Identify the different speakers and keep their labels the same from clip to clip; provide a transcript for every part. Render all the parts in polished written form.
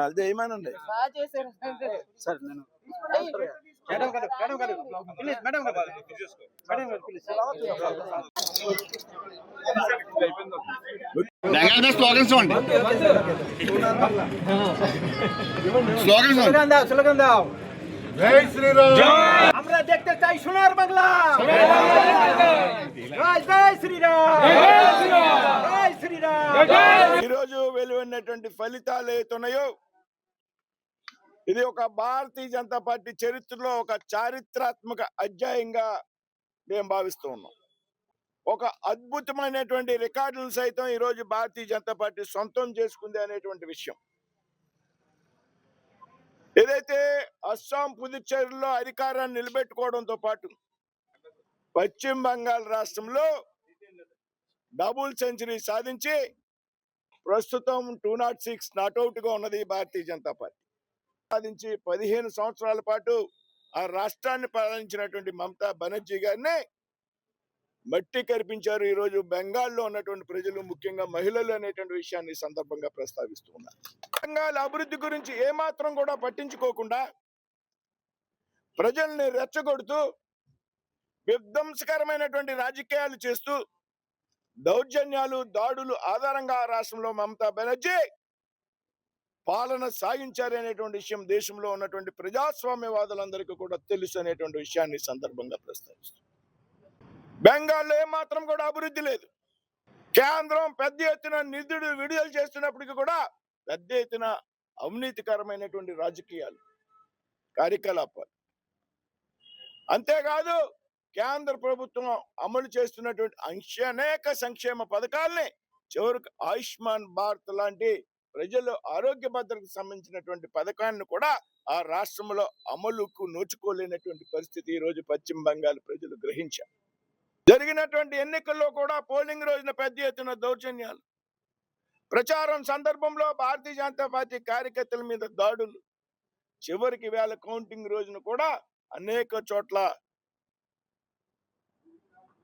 Speaker 1: అదే ఏమనండి సార్ నేను మేడం గారు ప్లీజ్ మేడం గారు
Speaker 2: స్లోగన్స్ స్లోగన్స్ జై శ్రీరామ్
Speaker 1: আমরা দেখতে চাই সোনার বাংলা జై శ్రీరామ్ జై శ్రీరామ్ ఈ రోజు వెలువడినటువంటి ఫలితాలు ఏతున్నాయో ఇది ఒక భారతీయ జనతా పార్టీ చరిత్రలో ఒక చారిత్రాత్మక అధ్యాయంగా మేము భావిస్తూ ఉన్నాం. ఒక అద్భుతమైనటువంటి రికార్డులను సైతం ఈ రోజు భారతీయ జనతా పార్టీ సొంతం చేసుకుంది అనేటువంటి విషయం. ఏదైతే అస్సాం పుదుచ్చేరిలో అధికారాన్ని నిలబెట్టుకోవడంతో పాటు పశ్చిమ బంగాల్ రాష్ట్రంలో డబుల్ సెంచరీ సాధించి ప్రస్తుతం 206 నాట్అవుట్ గా ఉన్నది భారతీయ జనతా పార్టీ. సాధించి 15 సంవత్సరాల పాటు ఆ రాష్ట్రాన్ని పాలించినటువంటి మమతా బెనర్జీ గారిని మట్టి కరిపించారు. ఈ రోజు బెంగాల్లో ఉన్నటువంటి ప్రజలు, ముఖ్యంగా మహిళలు అనేటువంటి విషయాన్ని సందర్భంగా ప్రస్తావిస్తూ ఉన్నారు. బెంగాల్ అభివృద్ధి గురించి ఏమాత్రం కూడా పట్టించుకోకుండా ప్రజల్ని రెచ్చగొడుతూ విధ్వంసకరమైనటువంటి రాజకీయాలు చేస్తూ దౌర్జన్యాలు, దాడులు ఆధారంగా ఆ రాష్ట్రంలో మమతా బెనర్జీ పాలన సాగించారు అనేటువంటి విషయం దేశంలో ఉన్నటువంటి ప్రజాస్వామ్యవాదులందరికీ కూడా తెలుసు అనేటువంటి విషయాన్ని సందర్భంగా ప్రస్తావిస్తారు. బెంగాల్లో ఏమాత్రం కూడా అభివృద్ధి లేదు. కేంద్రం పెద్ద ఎత్తున నిధులు విడుదల చేస్తున్నప్పటికీ కూడా పెద్ద ఎత్తున అవినీతికరమైనటువంటి రాజకీయాలు, కార్యకలాపాలు. అంతేకాదు కేంద్ర ప్రభుత్వం అమలు చేస్తున్నటువంటి అనేక సంక్షేమ పథకాలని చివరికి ఆయుష్మాన్ భారత్ లాంటి ప్రజలు ఆరోగ్య భద్రతకు సంబంధించినటువంటి పథకాన్ని కూడా ఆ రాష్ట్రంలో అమలుకు నోచుకోలేనటువంటి పరిస్థితి ఈ రోజు పశ్చిమ బంగాల్ ప్రజలు గ్రహించారు. జరిగినటువంటి ఎన్నికల్లో కూడా పోలింగ్ రోజున పెద్ద ఎత్తున దౌర్జన్యాలు, ప్రచారం సందర్భంలో భారతీయ జనతా పార్టీ కార్యకర్తల మీద దాడులు, చివరికి వేళ కౌంటింగ్ రోజున కూడా అనేక చోట్ల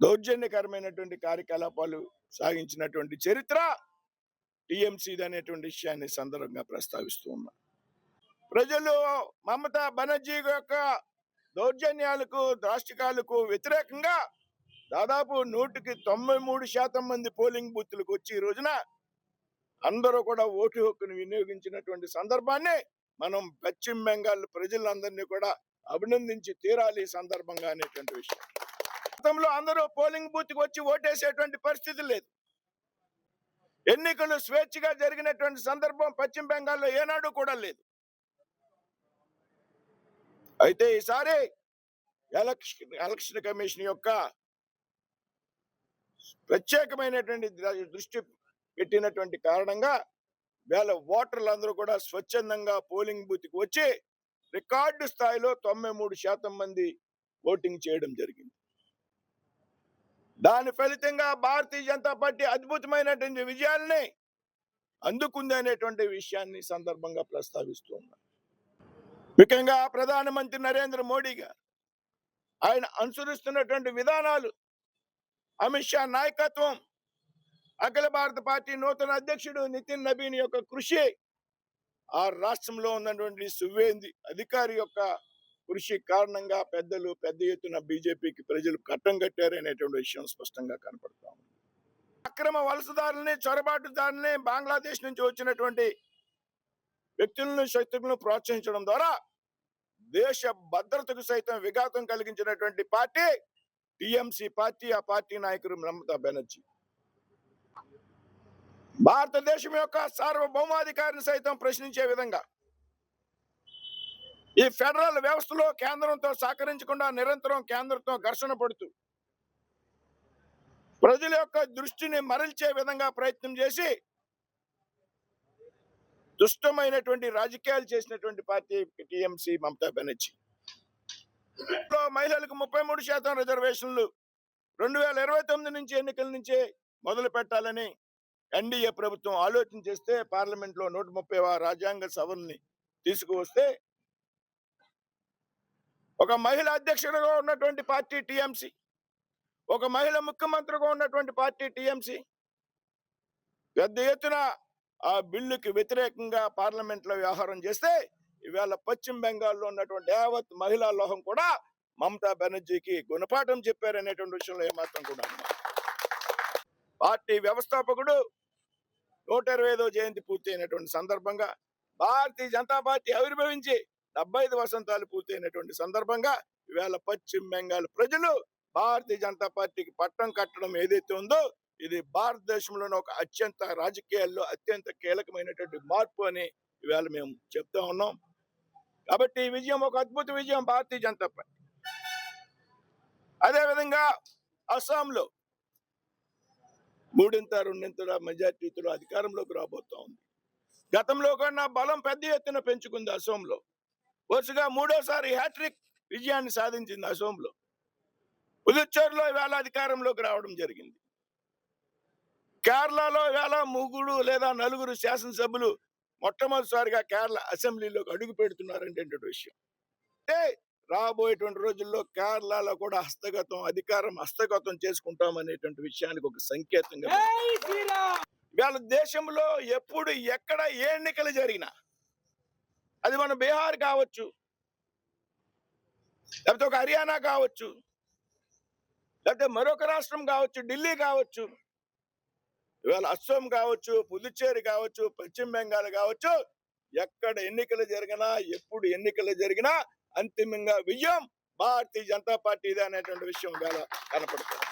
Speaker 1: దౌర్జన్యకరమైనటువంటి కార్యకలాపాలు సాగించినటువంటి చరిత్ర టీఎంసీది అనేటువంటి విషయాన్ని సందర్భంగా ప్రస్తావిస్తూ ఉన్నారు. ప్రజలు మమతా బెనర్జీ యొక్క దౌర్జన్యాలకు, దాష్టికాలకు వ్యతిరేకంగా దాదాపు 193% మంది పోలింగ్ బూత్లకు వచ్చి ఈ రోజున అందరూ కూడా ఓటు హక్కును వినియోగించినటువంటి సందర్భాన్ని మనం పశ్చిమ బెంగాల్ ప్రజలందరినీ కూడా అభినందించి తీరాలి ఈ సందర్భంగా అనేటువంటి విషయం. గతంలో అందరూ పోలింగ్ బూత్కి వచ్చి ఓటేసేటువంటి పరిస్థితి లేదు. ఎన్నికలు స్వేచ్ఛగా జరిగినటువంటి సందర్భం పశ్చిమ బెంగాల్లో ఏనాడు కూడా లేదు. అయితే ఈసారి ఎలక్షన్ కమిషన్ యొక్క ప్రత్యేకమైనటువంటి దృష్టి పెట్టినటువంటి కారణంగా వేళ ఓటర్లందరూ కూడా స్వచ్ఛందంగా పోలింగ్ బూత్కి వచ్చి రికార్డు స్థాయిలో 93% మంది ఓటింగ్ చేయడం జరిగింది. దాని ఫలితంగా భారతీయ జనతా పార్టీ అద్భుతమైనటువంటి విజయాల్ని అందుకుంది అనేటువంటి విషయాన్ని సందర్భంగా ప్రస్తావిస్తూ ఉన్నారు. ముఖ్యంగా ప్రధానమంత్రి నరేంద్ర మోడీ గారు ఆయన అనుసరిస్తున్నటువంటి విధానాలు, అమిత్ షా నాయకత్వం, అఖిల భారత పార్టీ నూతన అధ్యక్షుడు నితిన్ నబీన్ యొక్క కృషి, ఆ రాష్ట్రంలో ఉన్నటువంటి సువేంది అధికారి యొక్క కృషి కారణంగా పెద్ద ఎత్తున బీజేపీకి ప్రజలు కట్టం కట్టారు అనేటువంటి విషయం స్పష్టంగా కనపడతా ఉంది. అక్రమ వలసదారుల్ని, చొరబాటుదారుల్ని, బంగ్లాదేశ్ నుంచి వచ్చినటువంటి వ్యక్తులను, శక్తులను ప్రోత్సహించడం ద్వారా దేశ భద్రతకు సైతం విఘాతం కలిగించినటువంటి పార్టీ టీఎంసీ పార్టీ. ఆ పార్టీ నాయకుడు మమతా బెనర్జీ భారతదేశం యొక్క సార్వభౌమాధికారిని సైతం ప్రశ్నించే విధంగా ఈ ఫెడరల్ వ్యవస్థలో కేంద్రంతో సహకరించకుండా నిరంతరం కేంద్రంతో ఘర్షణ పడుతూ ప్రజల యొక్క దృష్టిని మరల్చే విధంగా ప్రయత్నం చేసి దుష్టమైనటువంటి రాజకీయాలు చేసినటువంటి పార్టీ టీఎంసీ మమతా బెనర్జీ. మహిళలకు 33% రిజర్వేషన్లు 2029 నుంచి ఎన్నికల నుంచే మొదలు పెట్టాలని ఎన్డీఏ ప్రభుత్వం ఆలోచన చేస్తే పార్లమెంట్ లో 130వ రాజ్యాంగ సవరణని తీసుకువస్తే ఒక మహిళ అధ్యక్షుడిగా ఉన్నటువంటి పార్టీ టీఎంసీ, ఒక మహిళ ముఖ్యమంత్రిగా ఉన్నటువంటి పార్టీ టీఎంసీ పెద్ద ఎత్తున ఆ బిల్లుకి వ్యతిరేకంగా పార్లమెంట్ లో వ్యవహారం చేస్తే ఇవాళ పశ్చిమ బెంగాల్లో ఉన్నటువంటి యావత్ మహిళా లోహం కూడా మమతా బెనర్జీకి గుణపాఠం చెప్పారనేటువంటి విషయంలో ఏమాత్రం కూడా అనుమానం. పార్టీ వ్యవస్థాపకుడు 125వ జయంతి పూర్తి అయినటువంటి సందర్భంగా, భారతీయ జనతా పార్టీ ఆవిర్భవించి 75 వసంతాలు పూర్తయినటువంటి సందర్భంగా ఇవాళ పశ్చిమ బెంగాల్ ప్రజలు భారతీయ జనతా పార్టీకి పట్టం కట్టడం ఏదైతే ఉందో ఇది భారతదేశంలోని ఒక రాజకీయాల్లో అత్యంత కీలకమైనటువంటి మార్పు అని ఇవాళ మేము చెప్తా ఉన్నాం. కాబట్టి ఈ విజయం ఒక అద్భుత విజయం భారతీయ జనతా పార్టీ. అదేవిధంగా అస్సాంలో 3-2 మెజార్టీతో అధికారంలోకి రాబోతా ఉంది. గతంలో కన్నా బలం పెద్ద ఎత్తున పెంచుకుంది అసోంలో. వరుసగా 3వ హ్యాట్రిక్ విజయాన్ని సాధించింది అసోంలో. పుదుచ్చేరిలో ఇవాళ అధికారంలోకి రావడం జరిగింది. కేరళలో ఇవాళ 3 లేదా 4 శాసనసభ్యులు మొట్టమొదటిసారిగా కేరళ అసెంబ్లీలోకి అడుగు పెడుతున్నారంటే విషయం. అంటే రాబోయేటువంటి రోజుల్లో కేరళలో కూడా అధికారం హస్తగతం చేసుకుంటాం అనేటువంటి విషయానికి ఒక సంకేతంగా ఇవాళ దేశంలో ఎప్పుడు ఎక్కడ ఏ ఎన్నికలు జరిగినా అది మన బీహార్ కావచ్చు, లేకపోతే ఒక హర్యానా కావచ్చు, లేకపోతే మరొక రాష్ట్రం కావచ్చు, ఢిల్లీ కావచ్చు, ఇవాళ అస్సాం కావచ్చు, పుదుచ్చేరి కావచ్చు, పశ్చిమ బెంగాల్ కావచ్చు, ఎక్కడ ఎన్నికలు జరిగినా ఎప్పుడు ఎన్నికలు జరిగినా అంతిమంగా విజయం భారతీయ జనతా పార్టీదే అనేటువంటి విషయం ఇవాళ కనపడుతుంది.